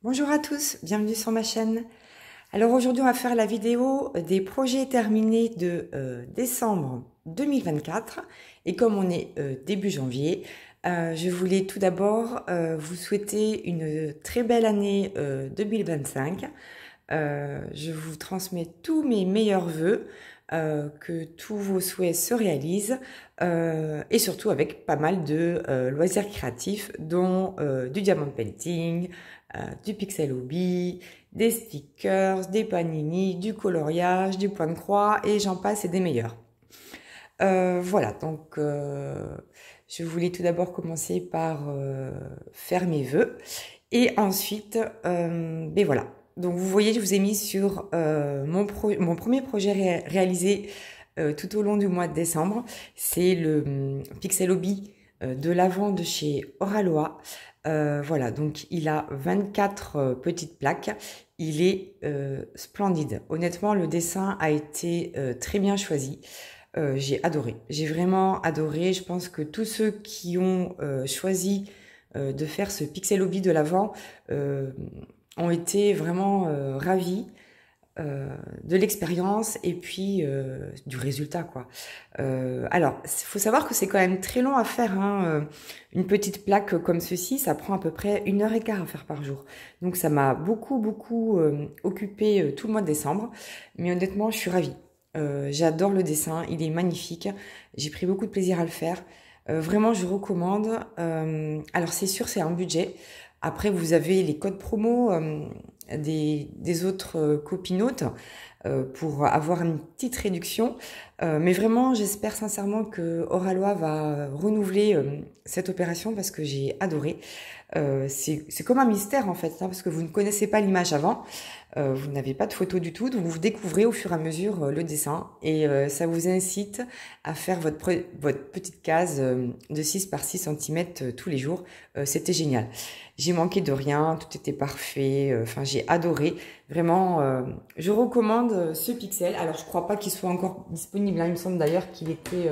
Bonjour à tous, bienvenue sur ma chaîne. Alors aujourd'hui on va faire la vidéo des projets terminés de décembre 2024 et comme on est début janvier, je voulais tout d'abord vous souhaiter une très belle année 2025. Je vous transmets tous mes meilleurs vœux, que tous vos souhaits se réalisent et surtout avec pas mal de loisirs créatifs dont du diamond painting, du pixel hobby, des stickers, des panini, du coloriage, du point de croix et j'en passe et des meilleurs. Voilà, donc je voulais tout d'abord commencer par faire mes vœux et ensuite, ben voilà. Donc vous voyez, je vous ai mis sur mon premier projet réalisé tout au long du mois de décembre. C'est le Pixel Hobby de l'Avent de chez Oraloa. Voilà, donc il a 24 petites plaques. Il est splendide. Honnêtement, le dessin a été très bien choisi. J'ai adoré. J'ai vraiment adoré. Je pense que tous ceux qui ont choisi de faire ce Pixel Hobby de l'Avent ont été vraiment ravis de l'expérience et puis du résultat, quoi. Alors, il faut savoir que c'est quand même très long à faire, hein. Une petite plaque comme ceci, ça prend à peu près 1h15 à faire par jour. Donc ça m'a beaucoup occupé tout le mois de décembre. Mais honnêtement, je suis ravie. J'adore le dessin, il est magnifique. J'ai pris beaucoup de plaisir à le faire. Vraiment, je recommande. Alors c'est sûr, c'est un budget. Après, vous avez les codes promo des autres copinotes pour avoir une petite réduction. Mais vraiment, j'espère sincèrement que Oraloa va renouveler cette opération parce que j'ai adoré. C'est comme un mystère en fait, hein, parce que vous ne connaissez pas l'image avant, vous n'avez pas de photo du tout, donc vous découvrez au fur et à mesure le dessin et ça vous incite à faire votre petite case de 6 par 6 cm tous les jours. C'était génial. J'ai manqué de rien, tout était parfait, enfin j'ai adoré. Vraiment, je recommande ce pixel. Alors je crois pas qu'il soit encore disponible, hein. Il me semble d'ailleurs qu'il était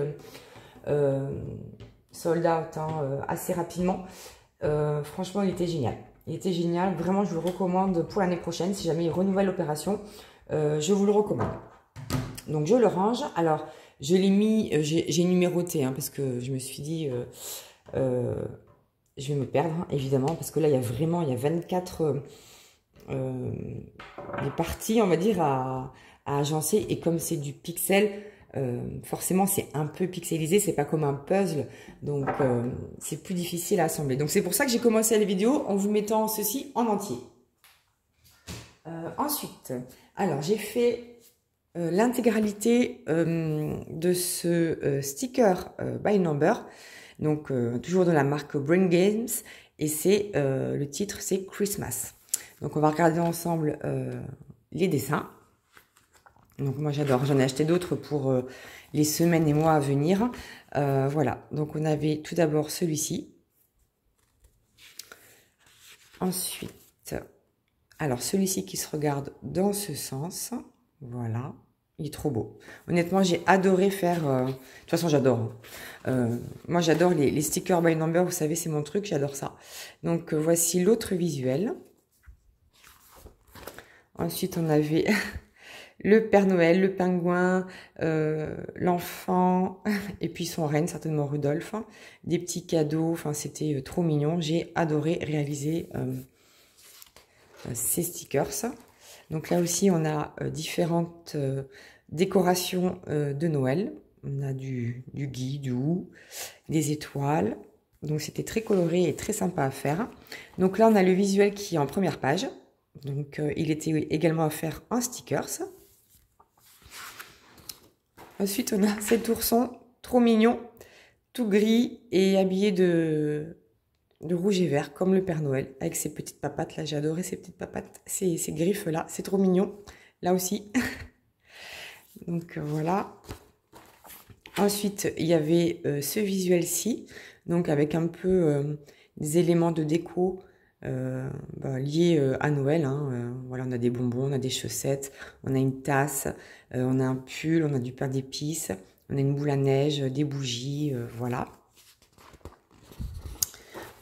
sold out assez rapidement. Franchement, il était génial. Il était génial. Vraiment, je vous le recommande pour l'année prochaine. Si jamais il renouvelle l'opération, je vous le recommande. Donc, je le range. Alors, je l'ai mis, j'ai numéroté, hein, parce que je me suis dit, je vais me perdre, hein, évidemment, parce que là, il y a 24 des parties, on va dire, à agencer. Et comme c'est du pixel, forcément c'est un peu pixelisé, c'est pas comme un puzzle, donc c'est plus difficile à assembler. Donc c'est pour ça que j'ai commencé la vidéo en vous mettant ceci en entier. Ensuite, alors j'ai fait l'intégralité de ce sticker by number, donc toujours de la marque Brain Games, et c'est le titre c'est Christmas. Donc on va regarder ensemble les dessins. Donc moi j'adore, j'en ai acheté d'autres pour les semaines et mois à venir. Voilà, donc on avait tout d'abord celui-ci. Ensuite, alors celui-ci qui se regarde dans ce sens. Voilà, il est trop beau. Honnêtement, j'ai adoré faire... de toute façon, j'adore. Moi j'adore les stickers by number, vous savez, c'est mon truc, j'adore ça. Donc voici l'autre visuel. Ensuite, on avait... le Père Noël, le pingouin, l'enfant, et puis son reine, certainement Rudolph. Des petits cadeaux, enfin c'était trop mignon. J'ai adoré réaliser ces stickers. Donc là aussi, on a différentes décorations de Noël. On a du gui, du hou, des étoiles. Donc c'était très coloré et très sympa à faire. Donc là, on a le visuel qui est en première page. Donc il était également à faire en stickers. Ensuite, on a cet ourson trop mignon, tout gris et habillé de rouge et vert, comme le Père Noël, avec ses petites papates. Là, j'ai adoré ces petites papates, ces griffes-là. C'est trop mignon, là aussi. Donc, voilà. Ensuite, il y avait ce visuel-ci, donc avec un peu des éléments de déco liés à Noël. Hein. Voilà, on a des bonbons, on a des chaussettes, on a une tasse, on a un pull, on a du pain d'épices, on a une boule à neige, des bougies, voilà.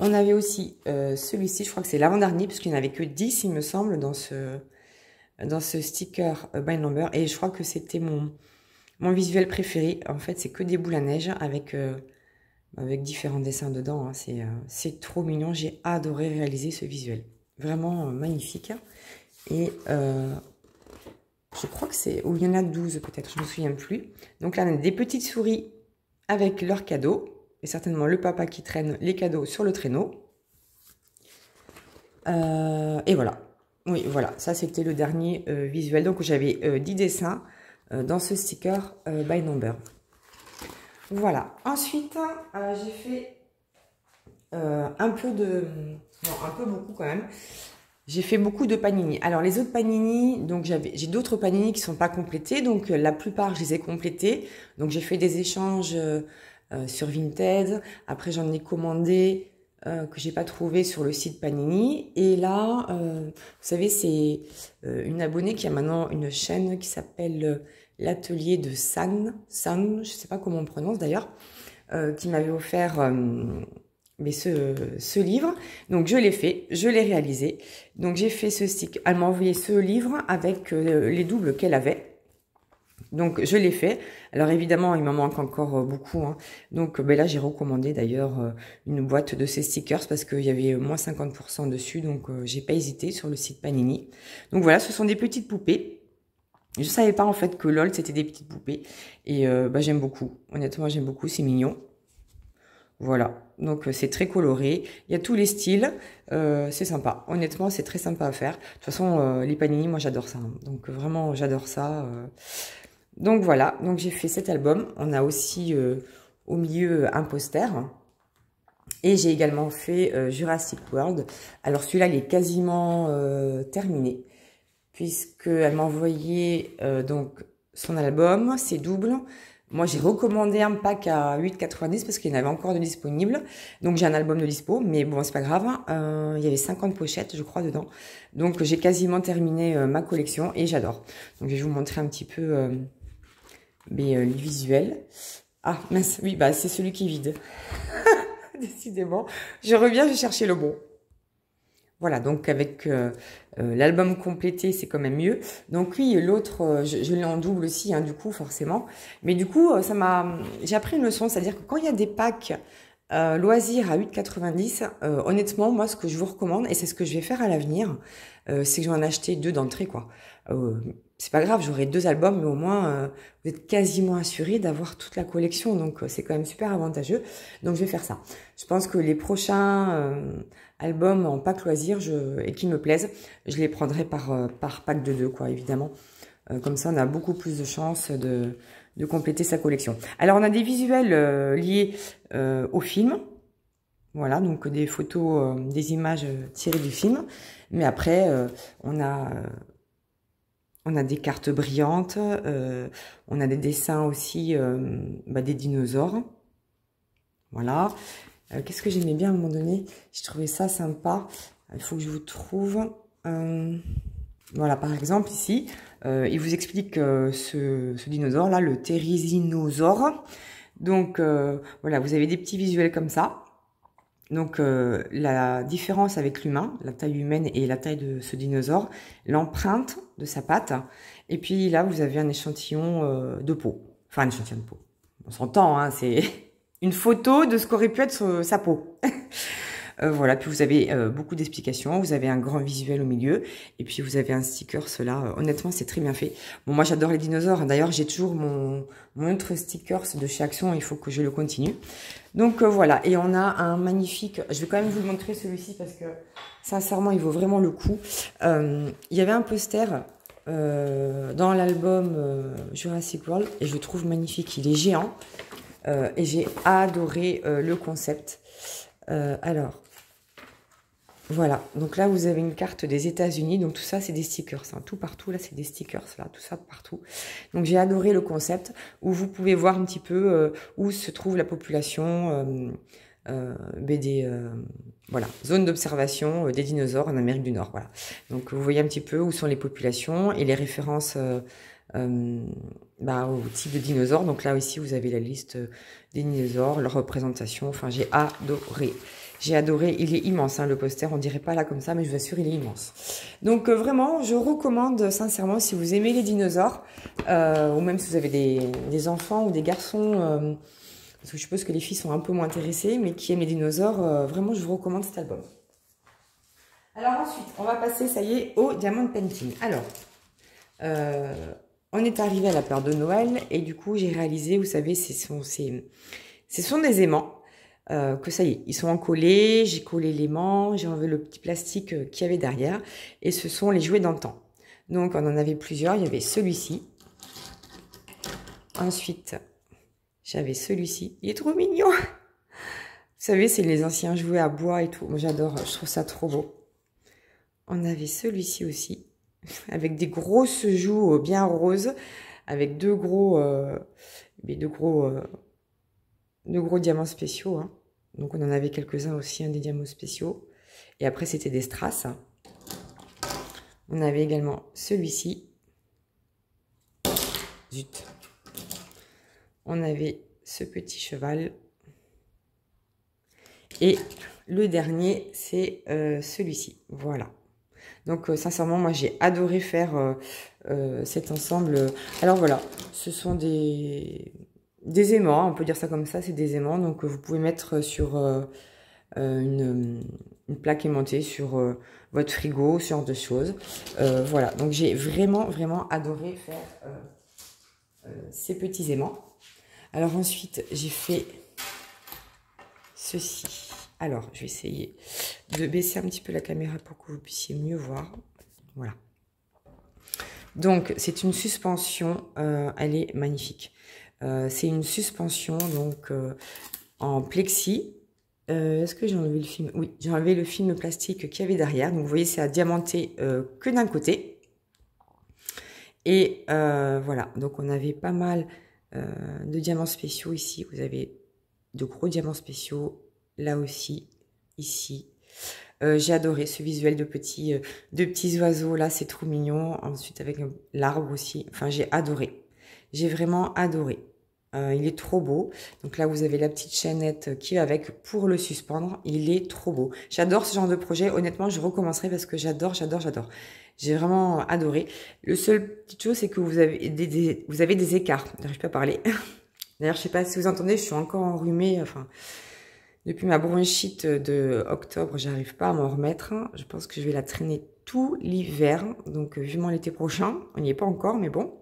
On avait aussi celui-ci, je crois que c'est l'avant-dernier, puisqu'il n'y en avait que 10, il me semble, dans ce sticker Bind Number. Et je crois que c'était mon visuel préféré. En fait, c'est que des boules à neige avec différents dessins dedans. Hein. C'est trop mignon. J'ai adoré réaliser ce visuel. Vraiment magnifique. Et je crois que c'est... Ou il y en a 12 peut-être, je ne me souviens plus. Donc là, on a des petites souris avec leurs cadeaux. Et certainement le papa qui traîne les cadeaux sur le traîneau. Et voilà. Oui, voilà. Ça, c'était le dernier visuel. Donc, j'avais 10 dessins dans ce sticker by number. Voilà. Ensuite, j'ai fait un peu de... Non, un peu beaucoup quand même. J'ai fait beaucoup de panini. Alors, les autres panini, donc j'ai d'autres panini qui ne sont pas complétés. Donc, la plupart, je les ai complétés. Donc, j'ai fait des échanges sur Vinted. Après, j'en ai commandé que j'ai pas trouvé sur le site Panini. Et là, vous savez, c'est une abonnée qui a maintenant une chaîne qui s'appelle l'atelier de San, je sais pas comment on prononce d'ailleurs, qui m'avait offert ce livre. Donc je l'ai fait, je l'ai réalisé. Donc j'ai fait ce stick. Elle m'a envoyé ce livre avec les doubles qu'elle avait. Donc je l'ai fait. Alors évidemment, il m'en manque encore beaucoup. Hein. Donc là, j'ai recommandé d'ailleurs une boîte de ces stickers parce qu'il y avait moins 50% dessus. Donc j'ai pas hésité sur le site Panini. Donc voilà, ce sont des petites poupées. Je savais pas en fait que LOL c'était des petites poupées. Et j'aime beaucoup. Honnêtement, j'aime beaucoup. C'est mignon. Voilà, donc c'est très coloré, il y a tous les styles, c'est sympa, honnêtement c'est très sympa à faire. De toute façon, les panini, moi j'adore ça, hein. Donc vraiment j'adore ça. Donc voilà, donc j'ai fait cet album, on a aussi au milieu un poster, et j'ai également fait Jurassic World. Alors celui-là il est quasiment terminé, puisqu'elle m'a envoyé donc son album, c'est double. Moi, j'ai recommandé un pack à 8,90 parce qu'il y en avait encore de disponibles. Donc, j'ai un album de dispo, mais bon, c'est pas grave. Il y avait 50 pochettes, je crois, dedans. Donc, j'ai quasiment terminé ma collection et j'adore. Donc, je vais vous montrer un petit peu les visuels. Ah, mince, oui, bah c'est celui qui est vide. Décidément. Je reviens, je chercher le bon. Voilà, donc avec l'album complété, c'est quand même mieux. Donc oui, l'autre, je l'ai en double aussi, hein, du coup, forcément. Mais du coup, j'ai appris une leçon, c'est-à-dire que quand il y a des packs loisirs à 8,90, honnêtement, moi, ce que je vous recommande, et c'est ce que je vais faire à l'avenir, c'est que je vais en acheter 2 d'entrée, quoi. C'est pas grave, j'aurai 2 albums, mais au moins, vous êtes quasiment assuré d'avoir toute la collection. Donc, c'est quand même super avantageux. Donc, je vais faire ça. Je pense que les prochains albums en pack loisirs et qui me plaisent, je les prendrai par pack de 2, quoi, évidemment. Comme ça, on a beaucoup plus de chances de compléter sa collection. Alors, on a des visuels liés au film. Voilà, donc des photos, des images tirées du film. Mais après, on a des cartes brillantes, on a des dessins aussi des dinosaures. Voilà. Qu'est-ce que j'aimais bien à un moment donné? J'ai trouvé ça sympa. Il faut que je vous trouve. Voilà, par exemple, ici, il vous explique ce dinosaure-là, le Therizinosaure. Donc, voilà, vous avez des petits visuels comme ça. Donc, la différence avec l'humain, la taille humaine et la taille de ce dinosaure, l'empreinte de sa patte. Et puis là, vous avez un échantillon de peau. Enfin, un échantillon de peau. On s'entend, hein, c'est une photo de ce qu'aurait pu être sa peau. Voilà, puis vous avez beaucoup d'explications, vous avez un grand visuel au milieu, et puis vous avez un sticker, cela, honnêtement, c'est très bien fait. Bon, moi, j'adore les dinosaures, hein. D'ailleurs, j'ai toujours mon autre sticker de chez Action, il faut que je le continue. Donc, voilà, et on a un magnifique, je vais quand même vous le montrer celui-ci, parce que, sincèrement, il vaut vraiment le coup. Il y avait un poster dans l'album Jurassic World, et je le trouve magnifique, il est géant, et j'ai adoré le concept. Alors, voilà, donc là vous avez une carte des États-Unis, donc tout ça c'est des stickers, hein. Tout partout là c'est des stickers, là, tout ça partout. Donc j'ai adoré le concept où vous pouvez voir un petit peu où se trouve la population voilà, zone d'observation des dinosaures en Amérique du Nord, voilà. Donc vous voyez un petit peu où sont les populations et les références au type de dinosaures. Donc là ici vous avez la liste des dinosaures, leur représentation, enfin j'ai adoré. J'ai adoré, il est immense, hein, le poster, on dirait pas là comme ça, mais je vous assure, il est immense. Donc vraiment, je recommande sincèrement, si vous aimez les dinosaures, ou même si vous avez des enfants ou des garçons, parce que je suppose que les filles sont un peu moins intéressées, mais qui aiment les dinosaures, vraiment, je vous recommande cet album. Alors ensuite, on va passer, ça y est, au Diamond Painting. Alors, on est arrivé à la période de Noël, et du coup, j'ai réalisé, vous savez, ce sont des aimants. Que ça y est, ils sont encollés, j'ai collé l'aimant, j'ai enlevé le petit plastique qu'il y avait derrière, et ce sont les jouets d'antan. Donc on en avait plusieurs, il y avait celui-ci, ensuite j'avais celui-ci, il est trop mignon. Vous savez, c'est les anciens jouets à bois et tout, moi j'adore, je trouve ça trop beau. On avait celui-ci aussi, avec des grosses joues bien roses, avec deux gros diamants spéciaux, hein. Donc on en avait quelques-uns aussi, hein, des diamants spéciaux. Et après c'était des strass. On avait également celui-ci. Zut. On avait ce petit cheval. Et le dernier, c'est celui-ci. Voilà. Donc sincèrement, moi j'ai adoré faire cet ensemble. Alors voilà, ce sont des aimants, on peut dire ça comme ça, c'est des aimants. Donc vous pouvez mettre sur une plaque aimantée, sur votre frigo, ce genre de choses. Voilà, donc j'ai vraiment adoré faire ces petits aimants. Alors ensuite, j'ai fait ceci. Alors, je vais essayer de baisser un petit peu la caméra pour que vous puissiez mieux voir. Voilà. Donc, c'est une suspension, elle est magnifique. C'est une suspension donc en plexi. Est-ce que j'ai enlevé le film? Oui, j'ai enlevé le film plastique qu'il y avait derrière. Donc, vous voyez, c'est à diamanter que d'un côté. Et voilà, donc on avait pas mal de diamants spéciaux ici. Vous avez de gros diamants spéciaux. Là aussi, ici. J'ai adoré ce visuel de petits oiseaux. Là, c'est trop mignon. Ensuite, avec l'arbre aussi. Enfin, j'ai adoré. J'ai vraiment adoré. Il est trop beau. Donc là, vous avez la petite chaînette qui va avec pour le suspendre. Il est trop beau. J'adore ce genre de projet. Honnêtement, je recommencerai parce que j'adore. J'ai vraiment adoré. Le seul petite chose, c'est que vous avez des écarts. J'arrive pas à parler. D'ailleurs, je sais pas si vous entendez, je suis encore enrhumée. Enfin, depuis ma bronchite de octobre, j'arrive pas à m'en remettre. Je pense que je vais la traîner tout l'hiver. Donc, vivement l'été prochain. On n'y est pas encore, mais bon.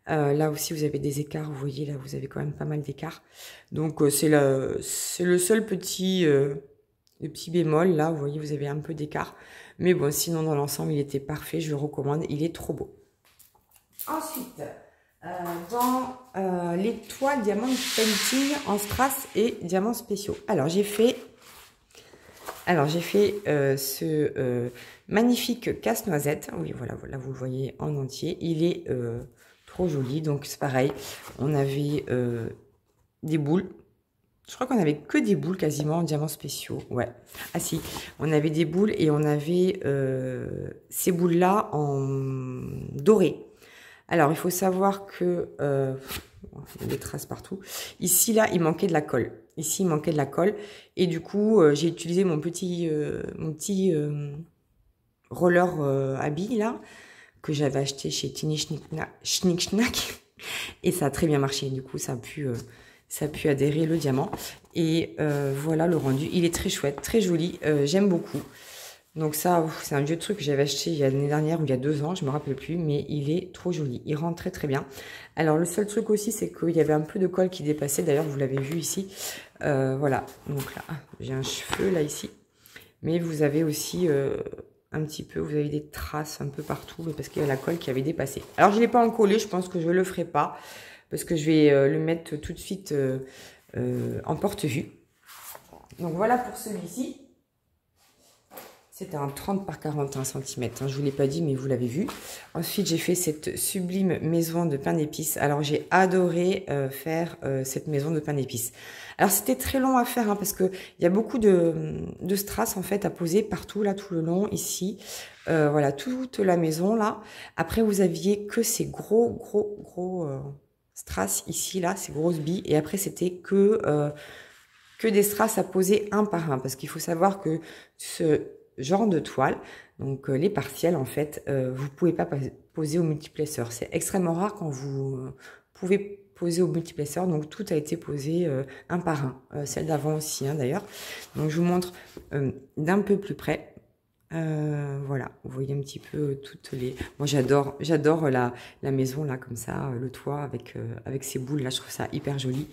Là aussi, vous avez des écarts. Vous voyez, là, vous avez quand même pas mal d'écarts. Donc, c'est le seul petit bémol. Là, vous voyez, vous avez un peu d'écart. Mais bon, sinon, dans l'ensemble, il était parfait. Je le recommande. Il est trop beau. Ensuite, dans les toiles Diamond Painting en strass et diamants spéciaux. Alors, j'ai fait ce magnifique casse-noisette. Oui, voilà, vous le voyez en entier. Il est trop joli. Donc, c'est pareil. On avait des boules. Je crois qu'on avait que des boules quasiment en diamants spéciaux. Ouais. Ah si, on avait des boules et on avait ces boules-là en doré. Alors, il faut savoir que... il y a des traces partout. Ici, là, il manquait de la colle. Ici, il manquait de la colle. Et du coup, j'ai utilisé mon petit roller à billes, là, que j'avais acheté chez Tiny Schnick Schnack. Et ça a très bien marché. Du coup, ça a pu adhérer le diamant. Et voilà le rendu. Il est très chouette, très joli. J'aime beaucoup. Donc ça, c'est un vieux truc que j'avais acheté il y a l'année dernière ou il y a 2 ans, je me rappelle plus, mais il est trop joli. Il rentre très bien. Alors le seul truc aussi, c'est qu'il y avait un peu de colle qui dépassait. D'ailleurs, vous l'avez vu ici. Voilà. Donc là, j'ai un cheveu là ici. Mais vous avez aussi un petit peu, vous avez des traces un peu partout parce qu'il y a la colle qui avait dépassé. Alors je ne l'ai pas encollé, je pense que je ne le ferai pas parce que je vais le mettre tout de suite en porte-vue. Donc voilà pour celui-ci. C'était un 30 par 41 cm, hein, je ne vous l'ai pas dit, mais vous l'avez vu. Ensuite, j'ai fait cette sublime maison de pain d'épices. Alors, j'ai adoré faire cette maison de pain d'épices. Alors, c'était très long à faire, hein, parce qu'il y a beaucoup de strass, en fait, à poser partout, là, tout le long, ici. Voilà, toute la maison, là. Après, vous aviez que ces gros strass, ici, là, ces grosses billes. Et après, c'était que que des strass à poser un par un, parce qu'il faut savoir que ce genre de toile, donc les partiels en fait, vous pouvez pas poser au multiplesseur. C'est extrêmement rare quand vous pouvez poser au multiplesseur, donc tout a été posé un par un, celle d'avant aussi hein, d'ailleurs. Donc je vous montre d'un peu plus près. Voilà, vous voyez un petit peu toutes les... Moi j'adore la maison là comme ça, le toit avec ces boules là, je trouve ça hyper joli.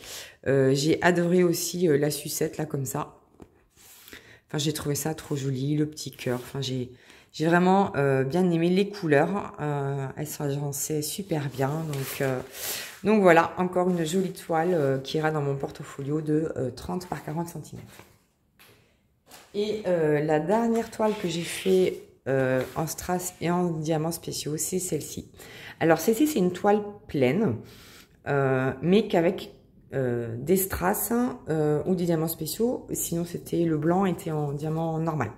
J'ai adoré aussi la sucette là comme ça. Enfin j'ai trouvé ça trop joli, le petit cœur. Enfin j'ai vraiment bien aimé les couleurs. Elles s'agençaient super bien. Donc voilà, encore une jolie toile qui ira dans mon portfolio de 30 par 40 cm. Et la dernière toile que j'ai fait en strass et en diamants spéciaux, c'est celle-ci. Alors celle-ci, c'est une toile pleine, mais qu'avec des strass ou des diamants spéciaux. Sinon, c'était le blanc était en diamant normal.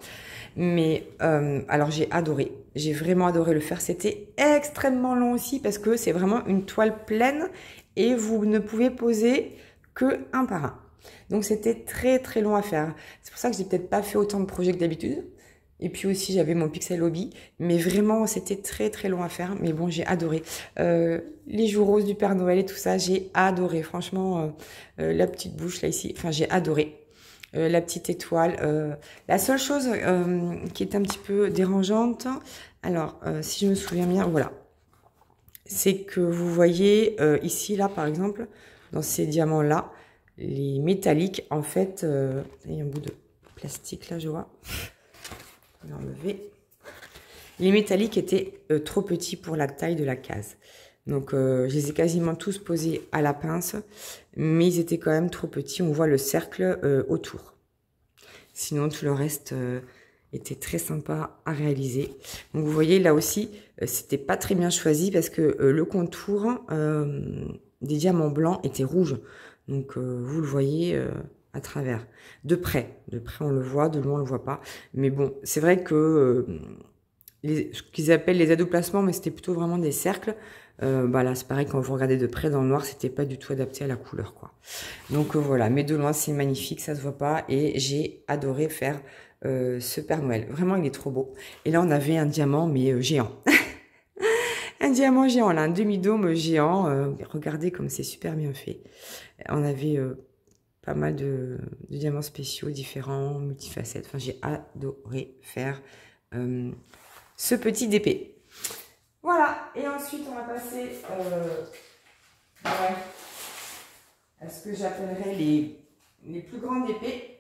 Mais alors j'ai adoré. J'ai vraiment adoré le faire. C'était extrêmement long aussi parce que c'est vraiment une toile pleine et vous ne pouvez poser que un par un. Donc c'était très très long à faire. C'est pour ça que j'ai peut-être pas fait autant de projets que d'habitude. Et puis aussi j'avais mon Pixel Hobby. Mais vraiment c'était très très long à faire. Mais bon j'ai adoré. Les joues roses du Père Noël et tout ça, j'ai adoré. Franchement la petite bouche là ici, enfin j'ai adoré. La petite étoile. La seule chose qui est un petit peu dérangeante, alors si je me souviens bien, voilà. C'est que vous voyez ici là par exemple, dans ces diamants là, les métalliques, en fait, il y a un bout de plastique là, je vois. On va enlever. Les métalliques étaient trop petits pour la taille de la case. Donc, je les ai quasiment tous posés à la pince, mais ils étaient quand même trop petits. On voit le cercle autour. Sinon, tout le reste était très sympa à réaliser. Donc, vous voyez, là aussi, c'était pas très bien choisi parce que le contour des diamants blancs était rouge. Donc, vous le voyez à travers. De près on le voit, de loin on le voit pas. Mais bon, c'est vrai que ce qu'ils appellent les adoplacements, mais c'était plutôt vraiment des cercles. Bah là, c'est pareil, quand vous regardez de près dans le noir, c'était pas du tout adapté à la couleur, quoi. Donc voilà, mais de loin, c'est magnifique, ça se voit pas. Et j'ai adoré faire ce Père Noël. Vraiment, il est trop beau. Et là, on avait un diamant, mais géant. Un diamant géant, là, un demi-dôme géant. Regardez comme c'est super bien fait. On avait pas mal de diamants spéciaux différents, multifacettes. Enfin, j'ai adoré faire ce petit DP. Voilà. Et ensuite, on va passer à ce que j'appellerais les plus grandes épées.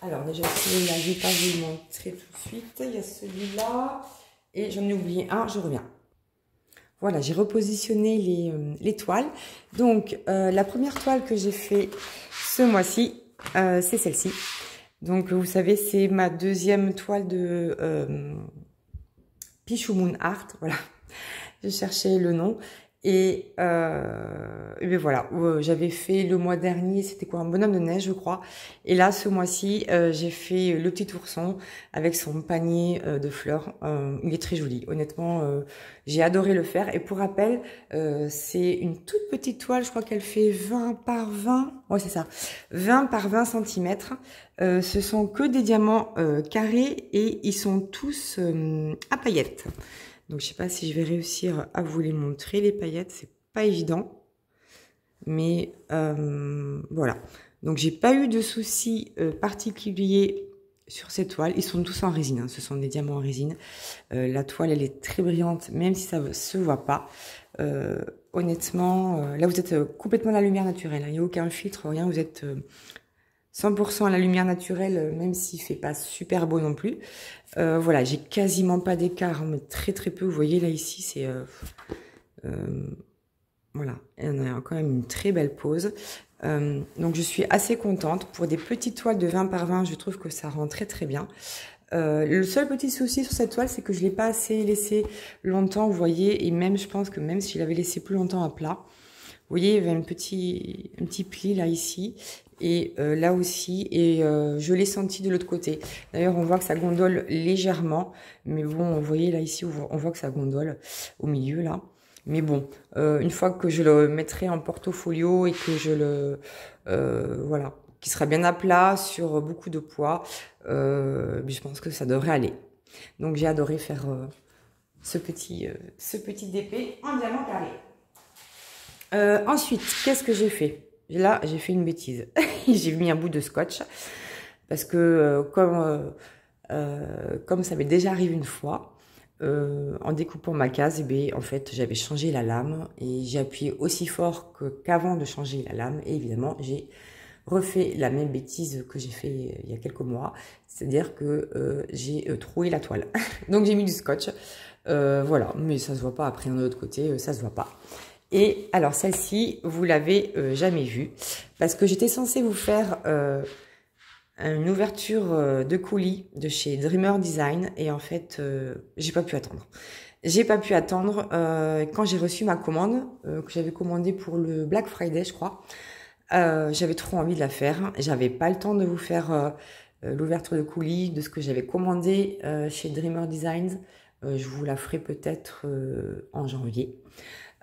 Alors, déjà, celui-là, je ne vais pas vous le montrer tout de suite. Il y a celui-là. Et j'en ai oublié un, je reviens. Voilà, j'ai repositionné les toiles. Donc, la première toile que j'ai fait ce mois-ci, c'est celle-ci. Donc, vous savez, c'est ma deuxième toile de Pichou Moon Art. Voilà, je cherchais le nom. Et bien voilà, j'avais fait le mois dernier, c'était quoi, un bonhomme de neige, je crois. Et là, ce mois-ci, j'ai fait le petit ourson avec son panier de fleurs. Il est très joli. Honnêtement, j'ai adoré le faire. Et pour rappel, c'est une toute petite toile. Je crois qu'elle fait 20 par 20. Ouais, c'est ça. 20 par 20 cm. Ce sont que des diamants carrés et ils sont tous à paillettes. Donc, je sais pas si je vais réussir à vous les montrer. Les paillettes, c'est pas évident. Mais voilà. Donc, j'ai pas eu de soucis particuliers sur ces toiles. Ils sont tous en résine. Hein. Ce sont des diamants en résine. La toile, elle est très brillante, même si ça se voit pas. Honnêtement, là, vous êtes complètement à la lumière naturelle. Hein. Il n'y a aucun filtre, rien. Vous êtes 100% à la lumière naturelle, même s'il fait pas super beau non plus. Voilà, j'ai quasiment pas d'écart, mais très très peu. Vous voyez là ici, c'est voilà, on a quand même une très belle pose. Donc je suis assez contente. Pour des petites toiles de 20 par 20, je trouve que ça rend très très bien. Le seul petit souci sur cette toile, c'est que je l'ai pas assez laissé longtemps, vous voyez, et même je pense que même si je l'avais laissé plus longtemps à plat, vous voyez, il y avait un petit pli là ici et là aussi, et je l'ai senti de l'autre côté. D'ailleurs, on voit que ça gondole légèrement, mais bon, vous voyez là ici, on voit que ça gondole au milieu là. Mais bon, une fois que je le mettrai en portfolio et que je le voilà, qui sera bien à plat sur beaucoup de poids. Mais je pense que ça devrait aller. Donc j'ai adoré faire ce petit DP en diamant carré. Ensuite, qu'est-ce que j'ai fait? Là, j'ai fait une bêtise. J'ai mis un bout de scotch parce que comme ça m'est déjà arrivé une fois, en découpant ma case, eh bien, en fait, j'avais changé la lame et j'ai appuyé aussi fort qu'avant de changer la lame. Et évidemment, j'ai refait la même bêtise que j'ai fait il y a quelques mois, c'est-à-dire que j'ai troué la toile. Donc j'ai mis du scotch, voilà, mais ça se voit pas. Après, de l'autre côté, ça se voit pas. Et alors celle-ci, vous l'avez jamais vue, parce que j'étais censée vous faire une ouverture de colis de chez Dreamer Design, et en fait, j'ai pas pu attendre. J'ai pas pu attendre quand j'ai reçu ma commande, que j'avais commandée pour le Black Friday, je crois. J'avais trop envie de la faire. J'avais pas le temps de vous faire l'ouverture de colis de ce que j'avais commandé chez Dreamer Designs. Je vous la ferai peut-être en janvier.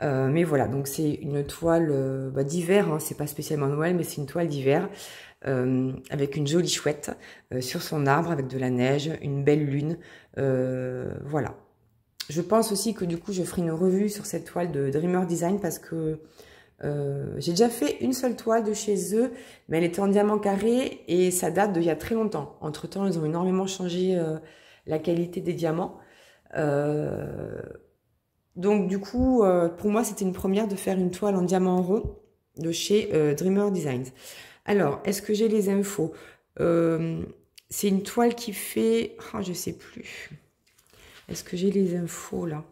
Mais voilà, donc c'est une toile d'hiver, hein, c'est pas spécialement Noël, mais c'est une toile d'hiver avec une jolie chouette sur son arbre avec de la neige, une belle lune. Voilà. Je pense aussi que du coup je ferai une revue sur cette toile de Dreamer Design parce que j'ai déjà fait une seule toile de chez eux, mais elle était en diamant carré et ça date d'il y a très longtemps. Entre temps, ils ont énormément changé la qualité des diamants. Donc du coup, pour moi, c'était une première de faire une toile en diamant rond de chez Dreamer Designs. Alors, est-ce que j'ai les infos? C'est une toile qui fait... Oh, je sais plus. Est-ce que j'ai les infos là?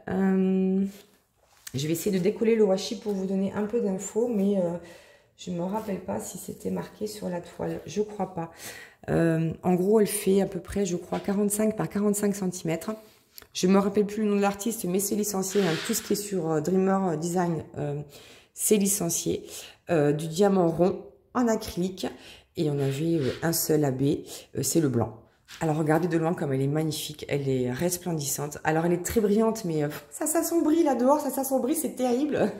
Je vais essayer de décoller le washi pour vous donner un peu d'infos, mais je ne me rappelle pas si c'était marqué sur la toile. Je crois pas. En gros, elle fait à peu près, je crois, 45 par 45 cm. Je ne me rappelle plus le nom de l'artiste, mais c'est licencié. Hein. Tout ce qui est sur Dreamer Design, c'est licencié. Du diamant rond en acrylique. Et on avait un seul AB, c'est le blanc. Alors regardez de loin comme elle est magnifique, elle est resplendissante. Alors elle est très brillante, mais ça s'assombrit là dehors, ça s'assombrit, c'est terrible.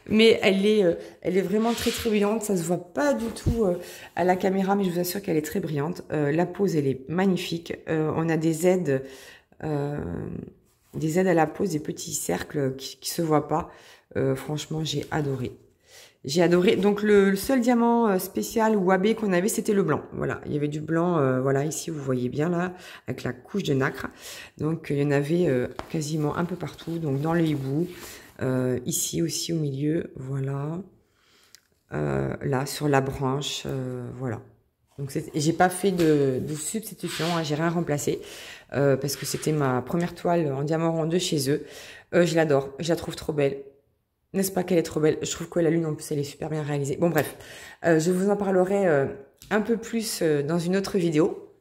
Mais elle est vraiment très très brillante, ça se voit pas du tout à la caméra, mais je vous assure qu'elle est très brillante. La pose elle est magnifique, on a des aides à la pose, des petits cercles qui se voient pas. Franchement j'ai adoré. J'ai adoré. Donc, le seul diamant spécial ou AB qu'on avait, c'était le blanc. Voilà, il y avait du blanc, voilà, ici, vous voyez bien, là, avec la couche de nacre. Donc, il y en avait quasiment un peu partout. Donc, dans le hibou, ici aussi au milieu, voilà. Là, sur la branche, voilà. Donc, j'ai pas fait de substitution, hein, j'ai rien remplacé. Parce que c'était ma première toile en diamant rond de chez eux. Je l'adore, je la trouve trop belle. N'est-ce pas qu'elle est trop belle? Je trouve que la lune, en plus, elle est super bien réalisée. Bon, bref, je vous en parlerai un peu plus dans une autre vidéo.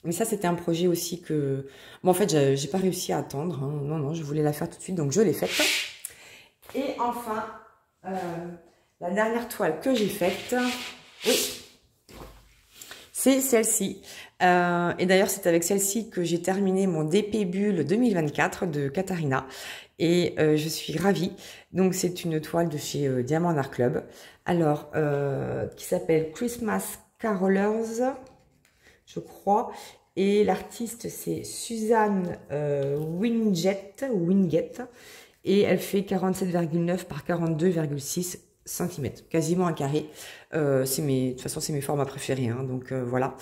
Mais ça, c'était un projet aussi que... Bon, en fait, j'ai pas réussi à attendre. Hein. Non, non, je voulais la faire tout de suite, donc je l'ai faite. Et enfin, la dernière toile que j'ai faite, oui, c'est celle-ci. Et d'ailleurs, c'est avec celle-ci que j'ai terminé mon DP Bulle 2024 de Katharina. Et je suis ravie. Donc, c'est une toile de chez Diamant Art Club. Alors, qui s'appelle Christmas Carolers, je crois. Et l'artiste, c'est Suzanne Winget. Et elle fait 47,9 par 42,6 cm. Quasiment un carré. De toute façon, c'est mes formats préférés. Hein, donc, voilà.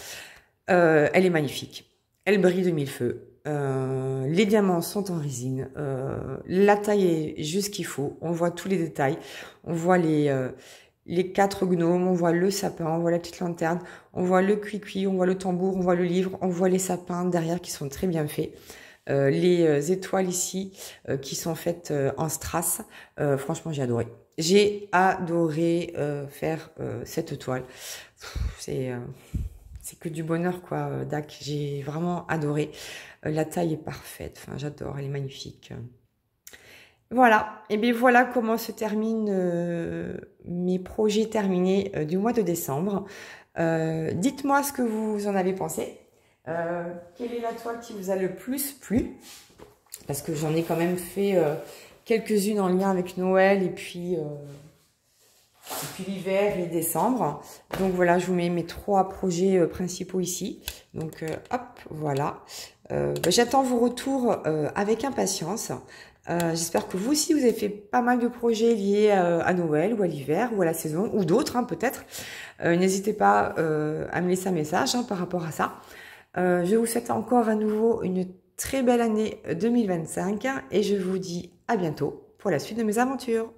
Elle est magnifique. Elle brille de mille feux. Les diamants sont en résine, la taille est juste qu'il faut, on voit tous les détails, on voit les 4 gnomes, on voit le sapin, on voit la petite lanterne, on voit le cuicui, on voit le tambour, on voit le livre, on voit les sapins derrière qui sont très bien faits, les étoiles ici qui sont faites en strass, franchement j'ai adoré. J'ai adoré faire cette toile, c'est que du bonheur quoi, Dac, j'ai vraiment adoré. La taille est parfaite, enfin j'adore, elle est magnifique. Voilà, et bien voilà comment se terminent mes projets terminés du mois de décembre. Dites-moi ce que vous en avez pensé. Quelle est la toile qui vous a le plus plu? Parce que j'en ai quand même fait quelques-unes en lien avec Noël et puis Et puis l'hiver et décembre. Donc voilà, je vous mets mes 3 projets principaux ici. Donc hop, voilà. J'attends vos retours avec impatience. J'espère que vous aussi, vous avez fait pas mal de projets liés à Noël ou à l'hiver ou à la saison ou d'autres hein, peut-être. N'hésitez pas à me laisser un message hein, par rapport à ça. Je vous souhaite encore à nouveau une très belle année 2025 et je vous dis à bientôt pour la suite de mes aventures.